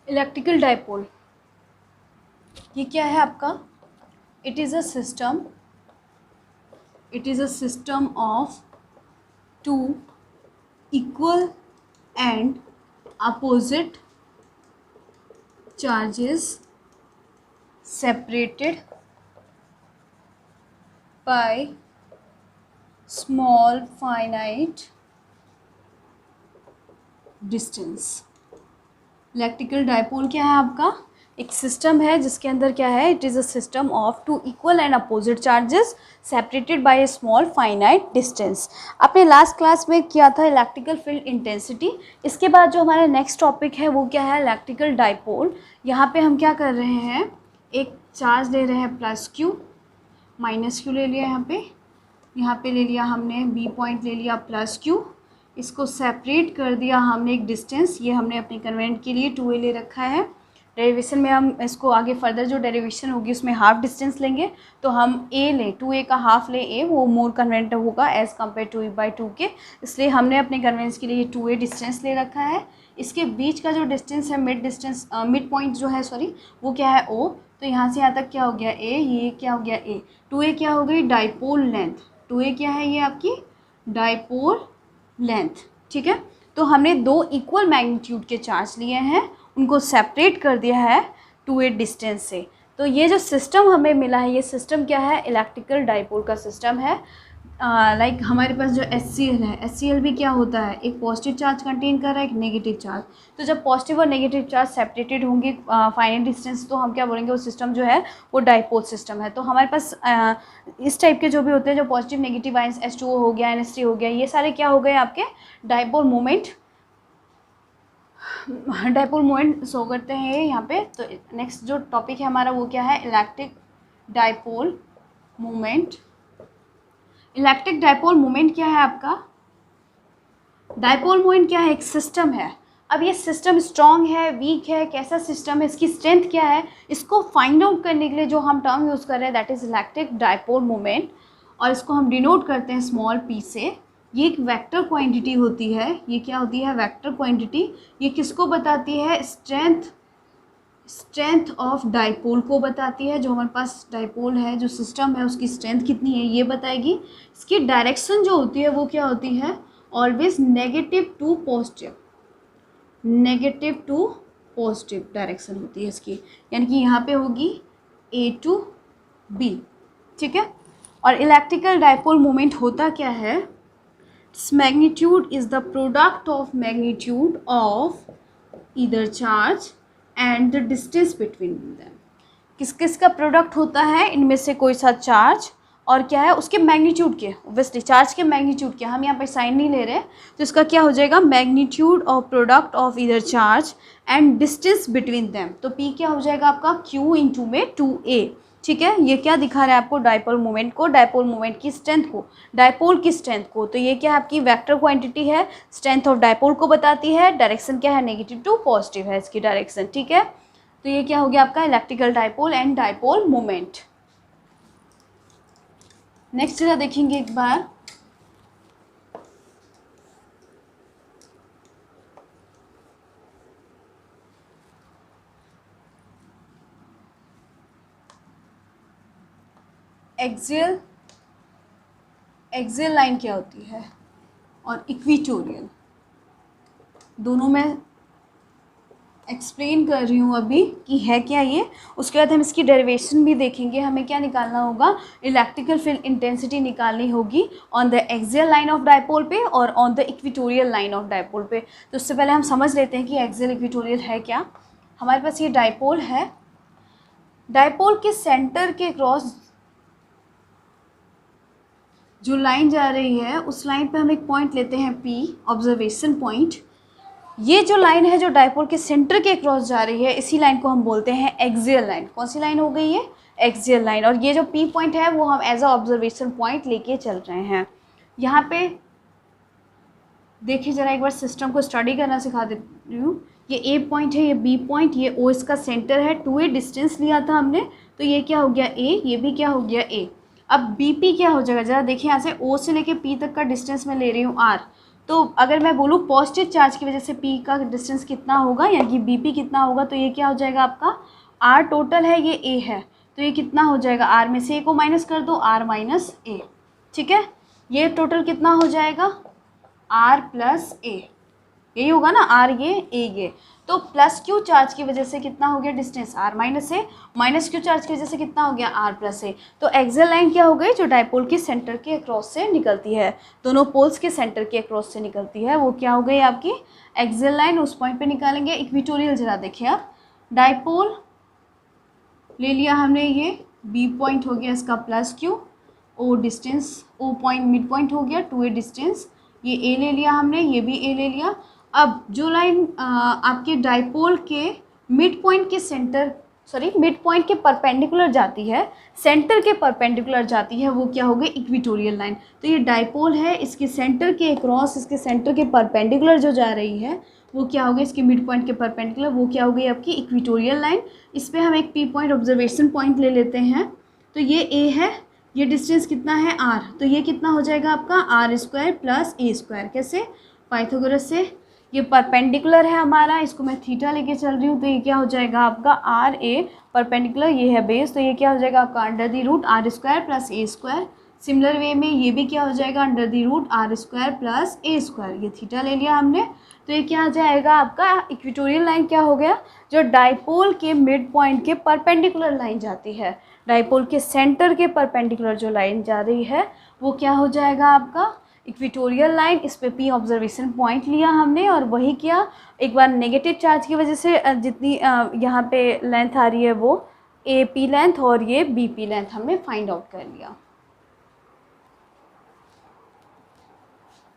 Electrical dipole ये क्या है आपका? It is a system of two equal and opposite charges separated by small finite distance। Electrical dipole क्या है आपका? एक सिस्टम है जिसके अंदर क्या है, it is a system of two equal and opposite charges separated by a small finite distance. आपने लास्ट क्लास में किया था इलेक्ट्रिकल फील्ड इंटेंसिटी। इसके बाद जो हमारा नेक्स्ट टॉपिक है वो क्या है, इलेक्ट्रिकल डाइपोल। यहाँ पे हम क्या कर रहे हैं, एक चार्ज ले रहे हैं प्लस क्यू, माइनस क्यू ले लिया यहाँ पे ले लिया हमने बी पॉइंट ले लिया प्लस क्यू, इसको सेपरेट कर दिया हमने एक डिस्टेंस, ये हमने अपने कन्वेंट के लिए 2a ले रखा है। डेरिवेशन में हम इसको आगे फर्दर जो डेरिवेशन होगी उसमें हाफ डिस्टेंस लेंगे, तो हम a लें 2a का हाफ ले a, वो मोर कन्वेंट होगा एज़ कम्पेयर टू e/2 के, इसलिए हमने अपने कन्वेंस के लिए 2a डिस्टेंस ले रखा है। इसके बीच का जो डिस्टेंस है मिड पॉइंट जो है वो क्या है o, तो यहाँ से यहाँ तक क्या हो गया a, ये क्या हो गया a, 2a क्या हो गई डाइपोल लेंथ, 2a क्या है ये आपकी डाइपोल लेंथ। ठीक है, तो हमने दो इक्वल मैग्नीट्यूड के चार्ज लिए हैं, उनको सेपरेट कर दिया है 2a डिस्टेंस से। तो ये जो सिस्टम हमें मिला है, ये सिस्टम क्या है, इलेक्ट्रिकल डाइपोल का सिस्टम है। लाइक हमारे पास जो HCl है, HCl भी क्या होता है, एक पॉजिटिव चार्ज कंटेन कर रहा है, एक नेगेटिव चार्ज। तो जब पॉजिटिव और नेगेटिव चार्ज सेपरेटेड होंगे फाइनाइट डिस्टेंस, तो हम क्या बोलेंगे, वो सिस्टम जो है वो डाइपोल सिस्टम है। तो हमारे पास इस टाइप के जो भी होते हैं, जो पॉजिटिव नेगेटिव आयंस H2O हो गया, NH3 हो गया, ये सारे क्या हो गए आपके डाइपोल मोमेंट शो करते हैं यहाँ पे। तो नेक्स्ट जो टॉपिक है हमारा वो क्या है, electric dipole moment. Electric dipole moment क्या है आपका, डाइपोल मोमेंट क्या है, एक सिस्टम है। अब ये सिस्टम स्ट्रॉन्ग है, वीक है, कैसा सिस्टम है, इसकी स्ट्रेंथ क्या है, इसको फाइंड आउट करने के लिए जो हम टर्म यूज़ कर रहे हैं that is electric dipole moment, और इसको हम डिनोट करते हैं स्मॉल p से। ये एक वेक्टर क्वांटिटी होती है, ये क्या होती है, वेक्टर क्वांटिटी। ये किसको बताती है, स्ट्रेंथ ऑफ डाइपोल को बताती है। जो हमारे पास डाइपोल है, जो सिस्टम है, उसकी स्ट्रेंथ कितनी है ये बताएगी। इसकी डायरेक्शन जो होती है वो क्या होती है, always negative to positive direction होती है इसकी, यानी कि यहाँ पे होगी A to B। ठीक है, और इलेक्ट्रिकल डाइपोल मोमेंट होता क्या है, magnitude is the product of magnitude of either charge and the distance between them. किस किस का प्रोडक्ट होता है, इनमें से कोई सा चार्ज और क्या है उसके मैग्नीट्यूड के, ऑब्वियसली चार्ज के मैग्नीट्यूड के, हम यहाँ पे साइन नहीं ले रहे, तो इसका क्या हो जाएगा, magnitude of product of either charge and distance between them. तो P क्या हो जाएगा आपका, Q इंटू में 2a। ठीक है, ये क्या दिखा रहा है आपको, डाइपोल मोमेंट को, डाइपोल मोमेंट की स्ट्रेंथ को, डाइपोल की स्ट्रेंथ को। तो ये क्या है आपकी वेक्टर क्वांटिटी है, स्ट्रेंथ ऑफ डाइपोल को बताती है, डायरेक्शन क्या है, नेगेटिव टू पॉजिटिव है इसकी डायरेक्शन। ठीक है, तो ये क्या हो गया आपका electrical dipole and dipole moment. Next जरा देखेंगे एक बार, एक्सियल लाइन क्या होती है और इक्विटोरियल, दोनों में एक्सप्लेन कर रही हूँ अभी कि है क्या ये। उसके बाद हम इसकी डेरिवेशन भी देखेंगे। हमें क्या निकालना होगा, इलेक्ट्रिकल फील्ड इंटेंसिटी निकालनी होगी on the axial line of dipole पे और on the equatorial line of dipole पे। तो उससे पहले हम समझ लेते हैं कि एक्सियल इक्विटोरियल है क्या। हमारे पास ये डाइपोल है, डाइपोल के सेंटर के क्रॉस जो लाइन जा रही है उस लाइन पे हम एक पॉइंट लेते हैं P, ऑब्जर्वेशन पॉइंट। ये जो लाइन है जो डाइपोल के सेंटर के क्रॉस जा रही है, इसी लाइन को हम बोलते हैं एक्सियल लाइन। कौन सी लाइन हो गई ये, एक्सियल लाइन। और ये जो P पॉइंट है वो हम एज अ ऑब्जर्वेशन पॉइंट लेके चल रहे हैं। यहाँ पे देखिए जरा एक बार, सिस्टम को स्टडी करना सिखा देती हूँ। ये A पॉइंट है, ये B पॉइंट, ये O इसका सेंटर है, 2a डिस्टेंस लिया था हमने, तो ये क्या हो गया A, ये भी क्या हो गया A। अब BP क्या हो जाएगा, जरा देखिए यहाँ से O से लेके P तक का डिस्टेंस मैं ले रही हूँ R, तो अगर मैं बोलूँ पॉजिटिव चार्ज की वजह से P का डिस्टेंस कितना होगा, यानी कि BP कितना होगा, तो ये क्या हो जाएगा आपका R टोटल है, ये A है, तो ये कितना हो जाएगा, R में से A को माइनस कर दो, R माइनस A, ठीक है। ये टोटल कितना हो जाएगा, R प्लस A, यही होगा ना, R ये A ये। तो प्लस क्यू चार्ज की वजह से कितना हो गया distance, R minus A, minus Q charge की वजह से कितना हो गया, R प्लस A। तो एक्सियल लाइन क्या हो गई, जो डायपोल के सेंटर के अक्रॉस से निकलती है, दोनों पोल्स के सेंटर के अक्रॉस से निकलती है, वो क्या हो गई आपकी एक्सियल लाइन। उस पॉइंट पे निकालेंगे। इक्वेटोरियल जरा देखिए आप, डायपोल ले लिया हमने, ये B पॉइंट हो गया इसका plus Q, O distance, O point mid point हो गया, 2A डिस्टेंस, ये A ले लिया हमने, ये भी A ले लिया। अब जो लाइन आपके डायपोल के मिड पॉइंट के सेंटर, सॉरी मिड पॉइंट के परपेंडिकुलर जाती है, सेंटर के परपेंडिकुलर जाती है, वो क्या हो गई इक्वेटोरियल लाइन। तो ये डायपोल है, इसके सेंटर के अक्रॉस, इसके सेंटर के परपेंडिकुलर जो जा रही है वो क्या हो गई, इसके मिड पॉइंट के परपेंडिकुलर, वो क्या हो गई आपकी इक्वेटोरियल लाइन। इस पर हम एक P पॉइंट ऑब्जर्वेशन पॉइंट ले लेते हैं। तो ये A है, ये डिस्टेंस कितना है R, तो ये कितना हो जाएगा आपका R² प्लस A², कैसे, पाइथागोरस से। ये परपेंडिकुलर है हमारा, इसको मैं थीटा लेके चल रही हूँ, तो ये क्या हो जाएगा आपका RA परपेंडिकुलर, ये है बेस, तो ये क्या हो जाएगा आपका √R² plus A²। Similar way में ये भी क्या हो जाएगा √R² प्लस A², ये थीटा ले लिया हमने। तो ये क्या आ जाएगा आपका इक्वेटोरियल लाइन, क्या हो गया, जो डायपोल के मिड पॉइंट के परपेंडिकुलर लाइन जाती है, डायपोल के सेंटर के परपेंडिकुलर जो लाइन जा रही है वो क्या हो जाएगा आपका इक्वेटोरियल लाइन। इस पे P ऑब्जर्वेशन पॉइंट लिया हमने और वही किया। एक बार नेगेटिव चार्ज की वजह से जितनी यहाँ पे लेंथ आ रही है वो AP लेंथ और ये BP लेंथ हमने फाइंड आउट कर लिया।